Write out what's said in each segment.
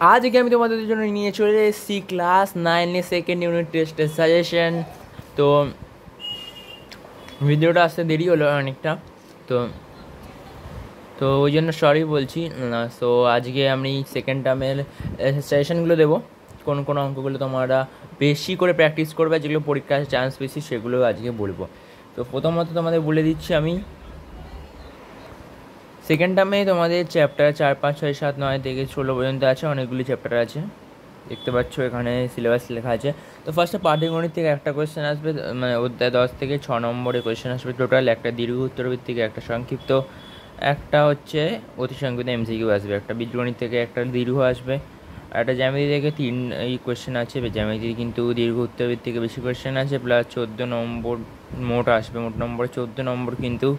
আজকে আমি তোমাদের জন্য নিয়ে চলে এসেছি ক্লাস 9-এর সেকেন্ড ইউনিট টেস্টের সাজেশন। তো ভিডিওটা আসতে দেরি হলো অনেকটা, তো তো ওই জন্য সরি বলছি। সো আজকে আমি সেকেন্ড টার্মের সাজেশনগুলো দেবো। কোন কোন অঙ্কগুলো তোমরা বেশি করে প্র্যাকটিস করবে, যেগুলো পরীক্ষার চান্স বেশি, সেগুলো আজকে বলবো। তো প্রথমত তোমাদের বলে দিচ্ছি আমি, সেকেন্ড টার্মে তোমাদের চ্যাপ্টার 4, 5, 6, 7, 9 থেকে 16 পর্যন্ত আছে, অনেকগুলি চ্যাপ্টার আছে, দেখতে পাচ্ছ এখানে সিলেবাস লেখা আছে। তো ফার্স্টে পাটিগণিত থেকে একটা কোয়েশ্চেন আসবে, মানে অধ্যায় 10 থেকে 6 নম্বরে কোয়েশ্চেন আসবে টোটাল। একটা দীর্ঘ উত্তরভিত্তিক, একটা সংক্ষিপ্ত, একটা হচ্ছে অতি সংক্ষিপ্ত এমসিকিউ আসবে, একটা বীজগণিত থেকে একটা দীর্ঘ আসবে, আর একটা জ্যামিতি থেকে 3 কোয়েশ্চেন আছে। জ্যামিতি কিন্তু দীর্ঘ উত্তরভিত্তিক থেকে বেশি কোয়েশ্চেন আছে, প্লাস 14 নম্বর মোট আসবে। মোট নম্বরে 14 নম্বর কিন্তু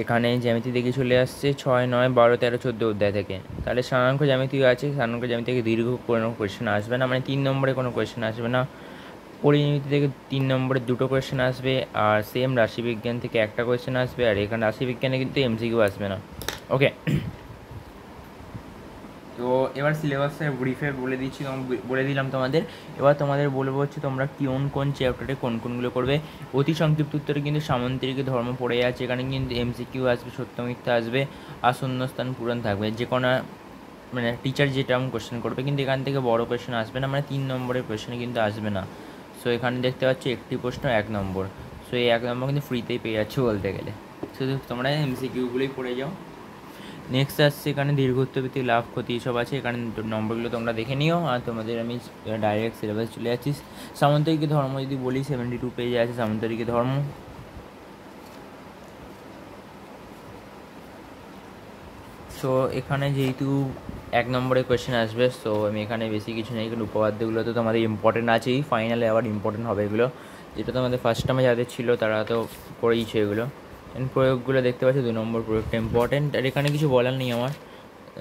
এখানে জ্যামিতি থেকে চলে আসছে 6, 9, 12, 13, 14 অধ্যায় থেকে। তাহলে সাধারণত জ্যামিতিও আছে, সাধারণত জ্যামিতি থেকে দীর্ঘ কোনো কোয়েশ্চেন আসবে না, মানে 3 নম্বরে কোনো কোয়েশ্চেন আসবে না। পরিমিতি থেকে 3 নম্বরে 2টো কোয়েশ্চেন আসবে, আর সেম রাশিবিজ্ঞান থেকে একটা কোয়েশ্চেন আসবে, আর এখানে রাশিবিজ্ঞানে কিন্তু এমসিকিউ আসবে না। ওকে, তো এবার সিলেবাসের ব্রিফে বলে দিলাম তোমাদের। এবার তোমাদের বলবো হচ্ছে তোমরা কোন চ্যাপ্টারে কোনগুলো করবে। অতি সংক্ষিপ্ত উত্তরে কিন্তু সামন্তরিক ধর্ম পড়ে আছে, এখানে কিন্তু এমসিকিউ আসবে, সত্য মিথ্যা আসবে, আর শূন্যস্থান পূরণ থাকবে। যে কোনো মানে টিচার যেটা কোয়েশ্চেন করবে, কিন্তু এখান থেকে বড় কোয়েশ্চেন আসবে না, মানে 3 নম্বরের কোয়েশ্চেন কিন্তু আসবে না। সো এখানে দেখতে পাচ্ছ একটি প্রশ্ন 1 নম্বর। সো এই 1 নম্বর কিন্তু ফ্রিতেই পেয়ে যাচ্ছে বলতে গেলে, শুধু তোমরা এমসিকিউগুলোই পড়ে যাও। নেক্সট আসছে এখানে দীর্ঘ উত্তরভিত্তিক লাভ ক্ষতি এসব আছে, এখানে নম্বরগুলো তোমরা দেখে নিও। আর তোমাদের আমি ডাইরেক্ট সিলেবাস চলে যাচ্ছি। সামন্তরিক ধর্ম যদি বলি, 72 পেজে আছে সামন্তরিক ধর্ম। সো এখানে যেহেতু 1 নম্বরে কোয়েশ্চেন আসবে, সো আমি এখানে বেশি কিছু নেই, কিন্তু উপপাদ্যগুলো তো তোমাদের ইম্পর্টেন্ট আছেই, ফাইনালে আবার ইম্পর্টেন্ট হবে এগুলো। যেটা তোমাদের ফার্স্ট টার্মে যাদের ছিল তারা তো করেইছে এগুলো। প্রয়োগগুলো দেখতে পাচ্ছি, 2 নম্বর প্রয়োগটা ইম্পর্টেন্ট, আর এখানে কিছু বলার নেই আমার।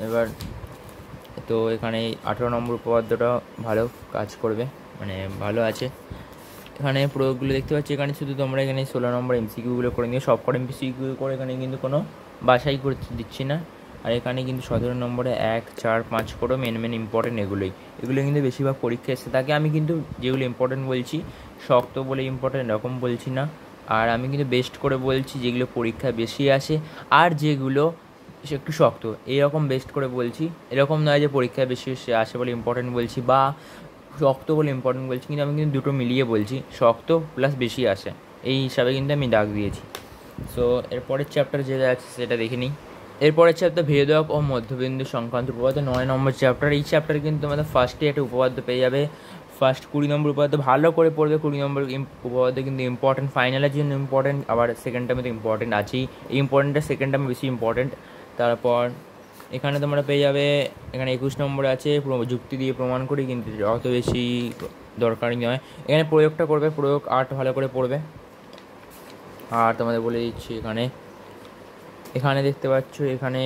এবার তো এখানে 18 নম্বর উপপাদ্যটা ভালো কাজ করবে, মানে ভালো আছে। এখানে প্রয়োগগুলো দেখতে পাচ্ছি, এখানে শুধু তোমরা এখানে 16 নম্বর এমসিকিউগুলো করে নিও, সব করে এমসিকিউ করে, এখানে কিন্তু কোনো বাছাই করতে দিচ্ছি না। আর এখানে কিন্তু 17 নম্বরে 1, 4, 5 করো, মেন ইম্পর্টেন্ট এগুলো কিন্তু বেশিরভাগ পরীক্ষা এসে থাকে। আমি কিন্তু যেগুলো ইম্পর্টেন্ট বলছি, শক্ত বলে ইম্পর্টেন্ট এরকম বলছি না, আর আমি কিন্তু বেস্ট করে বলছি যেগুলো পরীক্ষা বেশি আসে, আর যেগুলো একটু শক্ত, এইরকম বেস্ট করে বলছি। এরকম নয় যে পরীক্ষায় বেশি আসে বলে ইম্পর্টেন্ট বলছি, বা শক্ত বলে ইম্পর্টেন্ট বলছি, কিন্তু আমি কিন্তু দুটো মিলিয়ে বলছি, শক্ত প্লাস বেশি আসে, এই হিসাবে কিন্তু আমি দাগ দিয়েছি। সো এরপরের চ্যাপ্টার যেটা আছে সেটা দেখে নিই। এরপরের চ্যাপ্টার ভেদক ও মধ্যবিন্দু সংক্রান্ত উপপাদ্য, 9 নম্বর চ্যাপ্টার। এই চ্যাপ্টারে কিন্তু তোমাদের ফার্স্টে একটা উপপাদ্য পেয়ে যাবে, ফার্স্ট 20 নম্বর উপপাদ্য ভালো করে পড়বে। 20 নম্বর উপপাদ্য কিন্তু ইম্পর্টেন্ট, ফাইনালের জন্য ইম্পর্টেন্ট, আবার সেকেন্ড টার্মে তো ইম্পর্টেন্ট আছেই। এই ইম্পর্টেন্টটা সেকেন্ড টার্মে বেশি ইম্পর্টেন্ট। তারপর এখানে তোমরা পেয়ে যাবে, এখানে 21 নম্বরে আছে যুক্তি দিয়ে প্রমাণ করি, কিন্তু অত বেশি দরকারি নয়। এখানে প্রয়োগটা করবে, প্রয়োগ 8 ভালো করে পড়বে। আর তোমাদের বলে দিচ্ছি, এখানে দেখতে পাচ্ছ, এখানে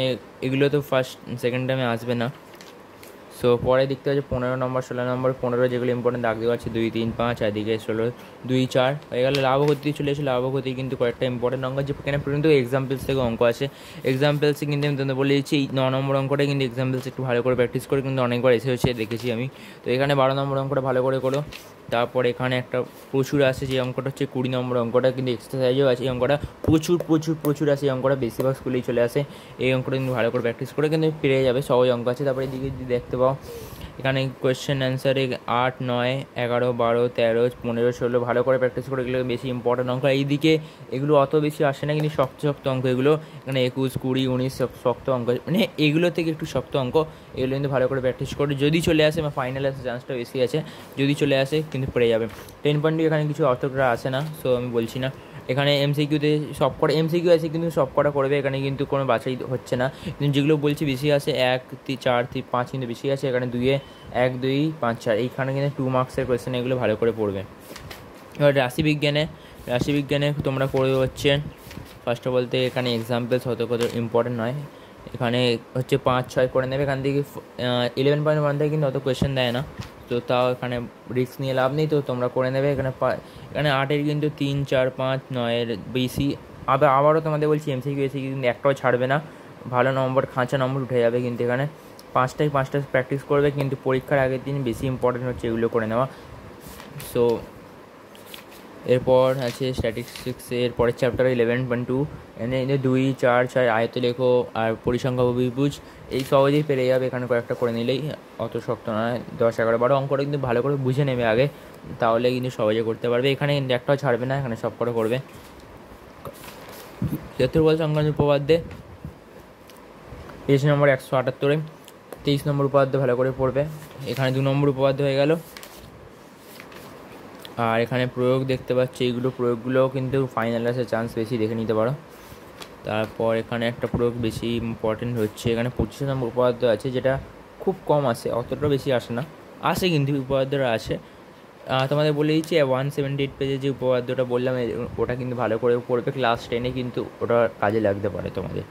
এগুলো তো ফার্স্ট সেকেন্ড টাইমে আসবে না। সো পরে দেখতে পাচ্ছি 15 নম্বর, 16 নম্বর। 15 যেগুলো ইম্পর্টেন্ট দাগ দেওয়া আছে 2, 3, 5, আর দিকে 16, 2, 4 হয়ে গেলে। লাভক্ষতি চলে এসে, লাভক্ষতি কিন্তু কয়েকটা ইম্পর্টেন্ট অঙ্ক, যেখানে পর্যন্ত এক্সাম্পলস থেকে অঙ্ক আছে। এক্সাম্পলসে কিন্তু আমি তোমাদের বলে দিচ্ছি, এই 9 নম্বর অঙ্কটা কিন্তু এক্সাম্পলস একটু ভালো করে প্র্যাকটিস করে, কিন্তু অনেকবার এসে দেখেছি আমি। তো এখানে 12 নম্বর অঙ্কটা ভালো করে করো। তারপর এখানে একটা প্রচুর আসে, যে অঙ্কটা হচ্ছে 20 নম্বর অঙ্কটা, কিন্তু এক্সারসাইজও আছে। এই অঙ্কটা প্রচুর আসে, এই অঙ্কটা বেশিরভাগ স্কুলেই চলে আসে। এই অঙ্কটা কিন্তু ভালো করে প্র্যাকটিস করে কিন্তু পেরে যাবে, সহজ অঙ্ক আছে। তারপরে এদিকে যদি দেখতে পাও, এখানে কোয়েশ্চেন অ্যান্সারে 8, 9, 11, 12, 13, 15, 16 ভালো করে প্র্যাকটিস করে, এগুলো বেশি ইম্পর্টেন্ট অঙ্ক। এইদিকে এগুলো অত বেশি আসে না, কিন্তু শক্ত অঙ্ক এগুলো। এখানে 21, 20, 19 শক্ত অঙ্ক, মানে এগুলো থেকে একটু শক্ত অঙ্ক, এগুলো কিন্তু ভালো করে প্র্যাকটিস করে যদি চলে আসে, বা ফাইনালে আসার চান্সটা বেশি আছে। যদি চলে আসে কিন্তু পড়ে যাবে। 10 এখানে কিছু অতটা আসে না, সো আমি বলছি না। এখানে এমসিকিউতে সব কটা এমসিকিউ আছে, কিন্তু সব কটা করবে, এখানে কিন্তু কোনো বাছাই হচ্ছে না। কিন্তু যেগুলো বলছি বেশি আসে, 1, 3, 4, 5 কিন্তু বেশি আছে। এখানে 2-এ 1, 2, 5, 4 এইখানে কিন্তু 2 মার্কসের কোয়েশ্চেন, এগুলো ভালো করে পড়বে। এবার রাশিবিজ্ঞানে তোমরা করবে হচ্ছে, ফার্স্ট অফ অল থেকে এখানে এক্সাম্পলস হতে কত ইম্পর্টেন্ট নয়, এখানে হচ্ছে 5, 6 করে নেবে। এখান থেকে 11.1 থেকে কিন্তু অত কোয়েশ্চেন দেয় না, তো তাও এখানে রিস্ক নিয়ে লাভ নেই, তো তোমরা করে নেবে। এখানে 8-এর কিন্তু 3, 4, 5, 9-এর বেশি। আবারও তোমাদের বলছি, এমসিকিউ কিন্তু একটাও ছাড়বে না, ভালো নম্বর, খাঁচা নম্বর উঠে যাবে কিন্তু এখানে। 5টায় 5টা প্র্যাকটিস করবে, কিন্তু পরীক্ষার আগের দিন বেশি ইম্পর্টেন্ট হচ্ছে এগুলো করে নেওয়া। সো এরপর আছে স্ট্যাটিস্টিক্সের পরের চ্যাপ্টার 11.2, এনে 2, 4, 6 আয়ত লেখো আর পরিসংখ্যা বহুভুজ, এই সহজেই পেরে যাবে। এখানে কয়েকটা করে নিলেই, অত শক্ত নয়। 10, 11, 12 অঙ্কটা কিন্তু ভালো করে বুঝে নেবে আগে, তাহলে কিন্তু সহজে করতে পারবে। এখানে কিন্তু একটাও ছাড়বে না, এখানে সব করে করবে। ক্ষেত্রফল সংক্রান্ত উপপাদ্যে পেজ নম্বর 178, 23 নম্বর উপপাদ্য ভালো করে পড়বে। এখানে 2 নম্বর উপপাদ্য হয়ে গেল। আর এখানে প্রয়োগ দেখতে পাচ্ছি, এইগুলো প্রয়োগগুলোও কিন্তু ফাইনাল আসার চান্স বেশি, দেখে নিতে পারো। তারপর এখানে একটা প্রয়োগ বেশি ইম্পর্টেন্ট হচ্ছে, এখানে 25 নম্বর উপপাদ্য আছে, যেটা খুব কম আসে, অতটা বেশি আসে না, আসে কিন্তু উপপাদ্যটা আসে। তোমাদের বলে দিচ্ছি 178 পেজে যে উপপাদ্যটা বললাম, ওটা কিন্তু ভালো করে পড়বে। ক্লাস 10-এ কিন্তু ওটা কাজে লাগতে পারে তোমাদের।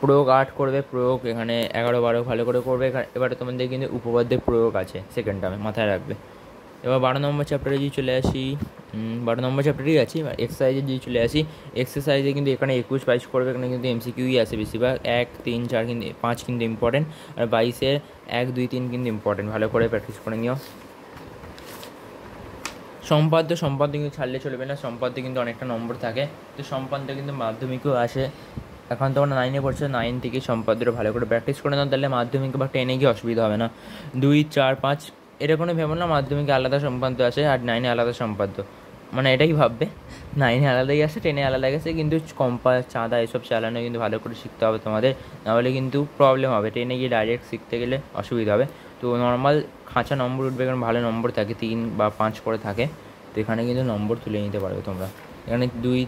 প্রয়োগ 8 করবে, প্রয়োগ এখানে 11, 12 ভালো করে করবে। এবারে তোমাদের কিন্তু উপপাদ্যের প্রয়োগ আছে সেকেন্ড টার্মে, মাথায় রাখবে। এবার 12 নম্বর চ্যাপ্টারে যদি চলে আসি, 12 নম্বর চ্যাপ্টারেই আছি, এক্সারসাইজে যদি চলে আসি, এক্সারসাইজে কিন্তু এখানে 21, 22 করবে। এখানে কিন্তু এমসিকিউই আসে বেশিরভাগ। 1, 3, 4 কিন্তু 5 কিন্তু ইম্পর্টেন্ট, আর 22-এর 1, 2, 3 কিন্তু ইম্পর্টেন্ট, ভালো করে প্র্যাকটিস করে নিও। সম্পাদ্য কিন্তু ছাড়লে চলবে না, সম্পাদ্য কিন্তু অনেকটা নম্বর থাকে, তো সম্পাদ্য কিন্তু মাধ্যমিকেও আসে। এখন তোমরা 9-এ পড়ছো, 9 থেকে সম্পাদ্যটা ভালো করে প্র্যাকটিস করে নাও, তাহলে মাধ্যমিক বা 10-এ গিয়ে অসুবিধা হবে না। 2, 4, 5 এটা কোনো ভেবো না মাধ্যমিকে আলাদা সম্পাদ্য আসে আর 9-এ আলাদা সম্পাদ্য, মানে এটাই ভাববে 9-এ আলাদাই আসে, 10-এ আলাদা গেছে। কিন্তু কম্পাস, চাঁদা এসব চালানো কিন্তু ভালো করে শিখতে হবে তোমাদের, নাহলে কিন্তু প্রবলেম হবে। 10-এ গিয়ে ডাইরেক্ট শিখতে গেলে অসুবিধা হবে। তো নর্মাল খাঁচা নম্বর উঠবে, কারণ ভালো নম্বর থাকে, 3 বা 5 করে থাকে, তো এখানে কিন্তু নম্বর তুলে নিতে পারবে তোমরা। এখানে 2,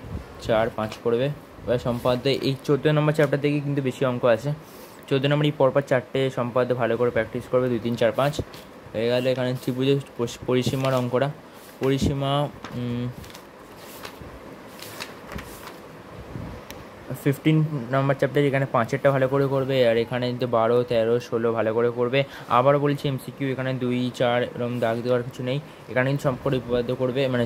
4, 5 করবে। এবার সম্পাদ্য এই 14 নম্বর চ্যাপ্টার থেকে কিন্তু বেশি অঙ্ক আছে। 14 নম্বর এই পরপর 4টে সম্পাদ্য ভালো করে প্র্যাকটিস করবে, 2, 3, 4, 5 হয়ে গেলে। এখানে ত্রিভুজের পরিসীমার অঙ্কটা, পরিসীমা 15 নম্বর চ্যাপ্টার, এখানে 5-এরটা ভালো করে করবে। আর এখানে 12, 13, 16 ভালো করে করবে। আবার বলছি এমসিকিউ এখানে 2, 4 এরকম দাগ দেওয়ার কিছু নেই, এখানে কিন্তু সব করে উপপাদ্য করবে, মানে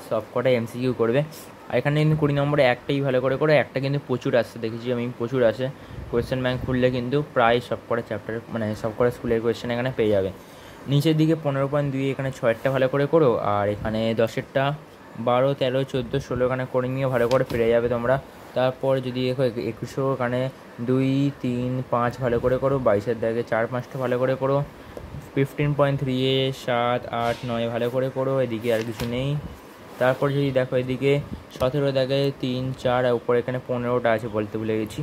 সব কটাই এমসিকিউ করবে। আর এখানে কিন্তু 20 নম্বরে একটাই ভালো করে করে, একটা কিন্তু প্রচুর আসছে, দেখেছি আমি প্রচুর আসে। কোয়েশ্চেন ব্যাংক খুললে কিন্তু প্রায় সব কটা চ্যাপ্টার, মানে সব কটা স্কুলের কোয়েশ্চেন এখানে পেয়ে যাবে। নিচের দিকে 15.2 এখানে 6-এরটা ভালো করে করো, আর এখানে 10-এরটা 12, 13, 14, 16 এখানে করে নিয়ে ভালো করে ফিরে যাবে তোমরা। তারপর যদি দেখো 21 এখানে 2, 3, 5 ভালো করে করো, 22-এর দাগে 4, 5টা ভালো করে করো। 15.3-এ 7, 8, 9 ভালো করে করো, এদিকে আর কিছু নেই। তারপর যদি দেখো এদিকে 17 দাগে 3, 4 আর উপরে এখানে 15টা আছে, বলতে ভুলে গেছি।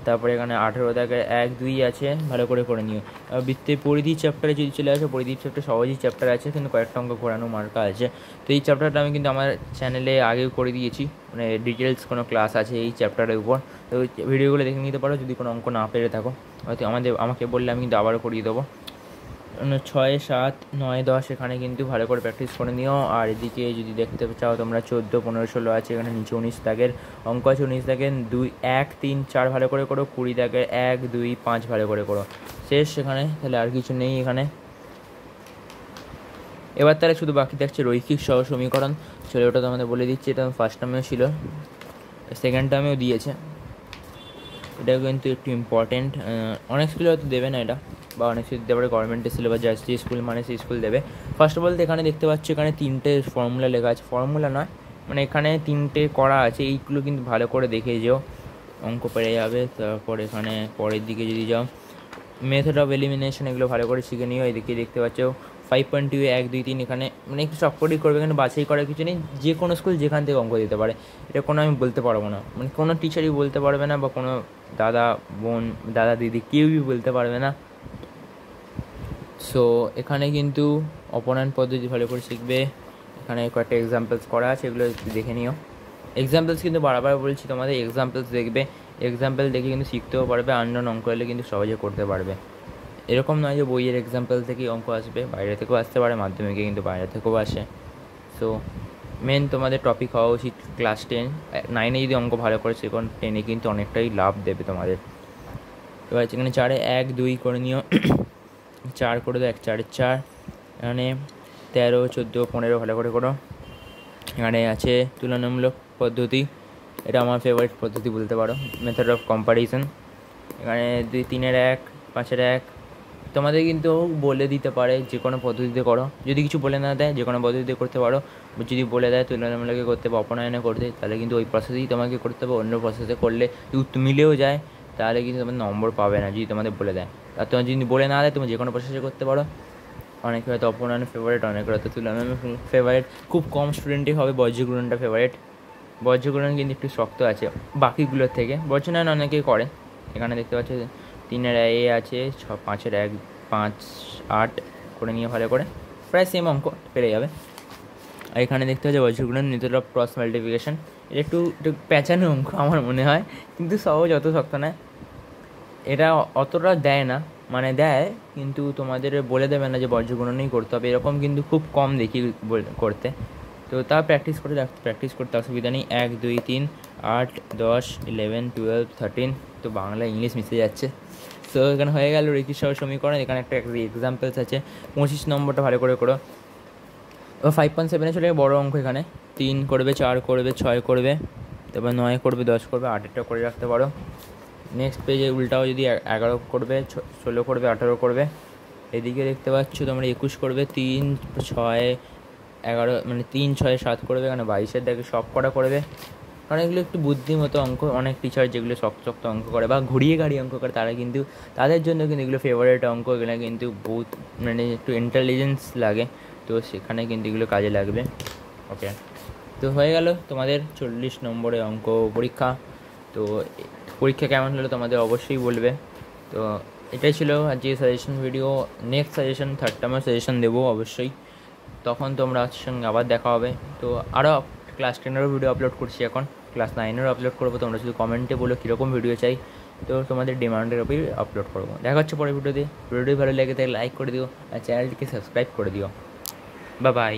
তারপরে এখানে 18 দাগে 1, 2 আছে, ভালো করে করে নিও। বৃত্তের পরিধি চ্যাপ্টারে যদি চলে আসে, পরিধি চ্যাপ্টার সহজই চ্যাপ্টার আছে, কিন্তু কয়েকটা অঙ্ক ঘোরানো মার্কা আছে। তো এই চ্যাপ্টারটা আমি কিন্তু আমার চ্যানেলে আগেও করে দিয়েছি, মানে ডিটেলস কোনো ক্লাস আছে এই চ্যাপ্টারের উপর, তো ভিডিওগুলো দেখে নিতে পারো। যদি কোনো অঙ্ক না পেরে থাকো হয়তো আমাকে বললে আমি কিন্তু আবারও করিয়ে দেবো। 6, 7, 9, 10 এখানে কিন্তু ভালো করে প্র্যাকটিস করে নিও। আর এদিকে যদি দেখতে চাও তোমরা 14, 15, 16 আছে, এখানে নিচে 19 দাগের অঙ্ক আছে, 19 দাগের 2, 1, 3, 4 ভালো করে করো, 20 দাগের 1, 2, 5 ভালো করে করো, শেষ এখানে। তাহলে আর কিছু নেই এখানে। এবার তাহলে শুধু বাকি থাকছে রৈখিক সহ সমীকরণ। চলে ওটা তোমাদের বলে দিচ্ছি, এটা ফার্স্ট টার্মেও ছিল, সেকেন্ড টার্মেও দিয়েছে। এটা কিন্তু একটু ইম্পর্টেন্ট, অনেক স্কুলে হয়তো দেবে না এটা, বা অনেক স্কুল দিতে পারে, গভর্নমেন্টের সিলেবাস যে স্কুল মানে সেই স্কুল দেবে। ফার্স্ট অফ অল এখানে দেখতে পাচ্ছি এখানে 3টে ফর্মুলা লেখা আছে, ফর্মুলা নয় মানে এখানে 3টে করা আছে, এইগুলো কিন্তু ভালো করে দেখে যেও, অঙ্ক পেরে যাবে। তারপর এখানে পরের দিকে যদি যাও, মেথড অফ এলিমিনেশন, এগুলো ভালো করে শিখে নিও। এদিকে দেখতে পাচ্ছ 5.2, 1, 2, 3 এখানে মানে একটু চটপটি করবে, এখানে বাছাই করার কিছু নেই, যে কোনো স্কুল যেখান থেকে অঙ্ক দিতে পারে, এটা কোনো আমি বলতে পারবো না, মানে কোনো টিচারই বলতে পারবে না, বা কোনো দাদা বোন, দাদা দিদি কেউই বলতে পারবে না। সো এখানে কিন্তু অপোনেন্ট পদ্ধতি ভালো করে শিখবে। এখানে কয়েকটা এক্সাম্পলস করা আছে, এগুলো দেখে নিও। এক্সাম্পলস কিন্তু বারবার বলছি তোমাদের, এক্সাম্পলস দেখবে, এক্সাম্পল দেখে কিন্তু শিখতেও পারবে, আননোন অঙ্ক এলে কিন্তু সহজে করতে পারবে। এরকম নয় যে বইয়ের এক্সাম্পল থেকেই অঙ্ক আসবে, বাইরে থেকেও আসতে পারে, মাধ্যমিকে কিন্তু বাইরে থেকেও আসে। সো মেন তোমাদের টপিক হওয়া উচিত ক্লাস 10, 9-এ যদি অঙ্ক ভালো করে শেখো, 10-এ কিন্তু অনেকটাই লাভ দেবে তোমাদের। এবার এখানে 4-এ 1, 2 করে নিও, 4 করে দাও, 1, 4, 4 এখানে 13, 14, 15 ভালো করে করো। এখানে আছে তুলনামূলক পদ্ধতি, এটা আমার ফেভারিট পদ্ধতি বলতে পারো, মেথড অফ কম্পারিজন। এখানে 2, 3-এর 1, 5 1 তোমাদের কিন্তু বলে দিতে পারে যে কোনো পদ্ধতিতে করো, যদি কিছু বলে না দেয় যে কোনো পদ্ধতিতে করতে পারো, যদি বলে দেয় তুলনামূলকে করতে বা অপনয়নে করতে, তাহলে কিন্তু ওই প্রসেসেই তোমাকে করতে হবে। অন্য প্রসেসে করলে যদি উত্তর মিলেও যায় তাহলে কিন্তু তোমার নম্বর পাবে না যদি তোমাদের বলে দেয়। আর তোমার যদি বলে না দেয় তুমি যে কোনো প্রসেসে করতে পারো। অনেকে হয়তো অপনয়ন ফেভারিট, অনেকের হয়তো তুলনামূলক ফেভারিট। খুব কম স্টুডেন্টই হবে বজ্রগুণনটা ফেভারিট। বজ্রগুণন কিন্তু একটু শক্ত আছে বাকিগুলোর থেকে। বজ্রনয়ন অনেকেই করে। এখানে দেখতে পাচ্ছ 3 এ আছে, 5 1 5 8 করে নিয়ে ভালো করে প্রায় সেম অঙ্ক পেরে যাবে। আর এখানে দেখতে পাচ্ছি বজ্রগুণন মেথড অফ ক্রস মাল্টিপ্লিকেশন। এটা একটু প্যাঁচানো অঙ্ক আমার মনে হয়, কিন্তু সহজ, অত শক্ত নয়। এটা অতটা দেয় না, মানে দেয় কিন্তু তোমাদের বলে দেবে না যে বজ্রগুণনই করতে হবে, এরকম কিন্তু খুব কম দেখি করতে। তো তা প্র্যাকটিস করতে অসুবিধা নেই। 1 2 3 8 10 11 12 13, তো বাংলা ইংলিশ মিশে যাচ্ছে। তো এখানে হয়ে গেল রেখির সহ সমীকরণ। এখানে একটা এক্সাম্পলস আছে। 25 নম্বরটা ভালো করে করো। 5.7 চলে বড় অঙ্ক। এখানে 3 করবে, 4 করবে, 6 করবে, তারপর 9 করবে, 10 করবে, 8টা করে রাখতে পারো। নেক্সট পেজে উল্টাও যদি 11 করবে, 16 করবে, 18 করবে। এদিকে দেখতে পাচ্ছ তোমরা 21 করবে, 3 6 11, মানে 3 6 7 করবে। এখানে 22-এর দেখে সব কটা করবে। কারণ এগুলো একটু বুদ্ধিমতো অঙ্ক। অনেক টিচার যেগুলো শক্ত অঙ্ক করে বা ঘুরিয়ে গাড়িয়ে অঙ্ক করে, তারা কিন্তু তাদের জন্য কিন্তু এগুলো ফেভারিট অঙ্ক। এগুলো কিন্তু বহুত মানে একটু ইন্টেলিজেন্স লাগে, তো সেখানে কিন্তু এগুলো কাজে লাগবে। ওকে, তো হয়ে গেল তোমাদের 40 নম্বরের অঙ্ক পরীক্ষা। তো পরীক্ষা কেমন হলো তোমাদের অবশ্যই বলবে। তো এটাই ছিল আজকে suggestion video. Next suggestion, 3rd টার্মের সাজেশন দেবো অবশ্যই, তখন তোমরা সঙ্গে আবার দেখা হবে। তো আরও ক্লাস 10-এরও ভিডিও আপলোড করছি, এখন ক্লাস 9-এরও আপলোড করবো। তোমরা শুধু কমেন্টে বলো কীরকম ভিডিও চাই, তো তোমাদের ডিমান্ডের ওপরই আপলোড করবো। দেখা হচ্ছে পরের ভিডিওতে। ভিডিওটি ভালো লেগে তাহলে লাইক করে দিও আর চ্যানেলটিকে সাবস্ক্রাইব করে দিও। Bye bye.